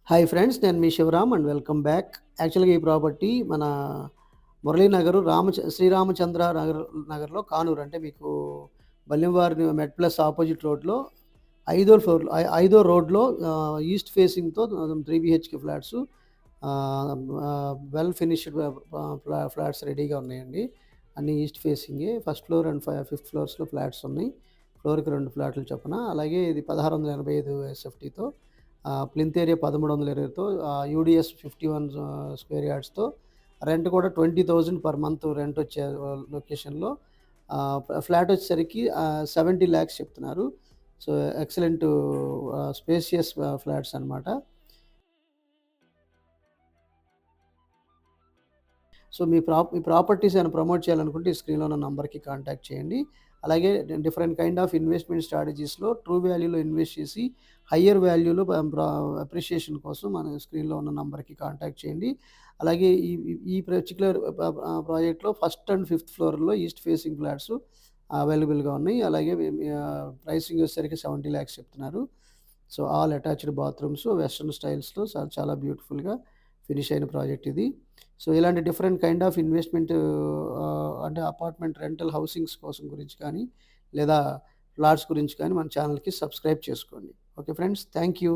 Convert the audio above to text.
Hi friends. నేను మీ Shivaram and welcome back. యాక్చువల్‌గా ఈ ప్రాపర్టీ మన మురళీనగరు శ్రీరామచంద్ర నగర్‌లో కానూరు. అంటే మీకు బల్లింవారి మెట్ ప్లస్ ఆపోజిట్ రోడ్‌లో ఐదో ఫ్లోర్‌లో ఐదో రోడ్‌లో ఈస్ట్ ఫేసింగ్‌తో 3 BHK flats well finished flats రెడీగా ఉన్నాయండి. అన్నీ ఈస్ట్ ఫేసింగే. ఫస్ట్ ఫ్లోర్ అండ్ ఫిఫ్త్ ఫ్లోర్స్‌లో ఫ్లాట్స్ ఉన్నాయి. ఫ్లోర్‌కి 2 ఫ్లాట్లు చొప్పున. అలాగే ఇది 1685 ఎస్ఎఫ్టీతో ప్లింత్ ఏరియా 1320తో యూడీఎస్ 51 స్క్వేర్ యార్డ్స్‌తో రెంట్ కూడా 20,000 పర్ మంత్ రెంట్ వచ్చే లొకేషన్‌లో ఫ్లాట్ వచ్చేసరికి 70 లాక్స్ చెప్తున్నారు. సో, ఎక్సలెంట్ స్పేషియస్ ఫ్లాట్స్ అనమాట. సో, మీ ప్రాపర్టీస్ ఏమైనా ప్రమోట్ చేయాలనుకుంటే ఈ స్క్రీన్‌లో ఉన్న నంబర్‌కి కాంటాక్ట్ చేయండి. అలాగే డిఫరెంట్ కైండ్ ఆఫ్ ఇన్వెస్ట్‌మెంట్ స్ట్రాటజీస్‌లో ట్రూ వాల్యూలో ఇన్వెస్ట్ చేసి హయ్యర్ వాల్యూలో అప్రిషియేషన్ కోసం మన స్క్రీన్‌లో ఉన్న నంబర్‌కి కాంటాక్ట్ చేయండి. అలాగే ఈ ఈ ఈ పర్టిక్యులర్ ప్రాజెక్ట్‌లో ఫస్ట్ అండ్ ఫిఫ్త్ ఫ్లోర్‌లో ఈస్ట్ ఫేసింగ్ ఫ్లాట్స్ అవైలబుల్‌గా ఉన్నాయి. అలాగే ప్రైసింగ్ వచ్చేసరికి 70 లాక్స్ చెప్తున్నారు. So, all attached bathrooms western స్టైల్స్‌లో చాలా బ్యూటిఫుల్‌గా ఫినిష్ అయిన ప్రాజెక్ట్ ఇది. సో, ఇలాంటి డిఫరెంట్ కైండ్ ఆఫ్ ఇన్వెస్ట్‌మెంట్ అంటే అపార్ట్మెంట్ రెంటల్ హౌసింగ్స్ కోసం గురించి కానీ, లేదా ఫ్లాట్స్ గురించి కానీ మన ఛానల్‌కి సబ్స్క్రైబ్ చేసుకోండి. Okay friends. Thank you.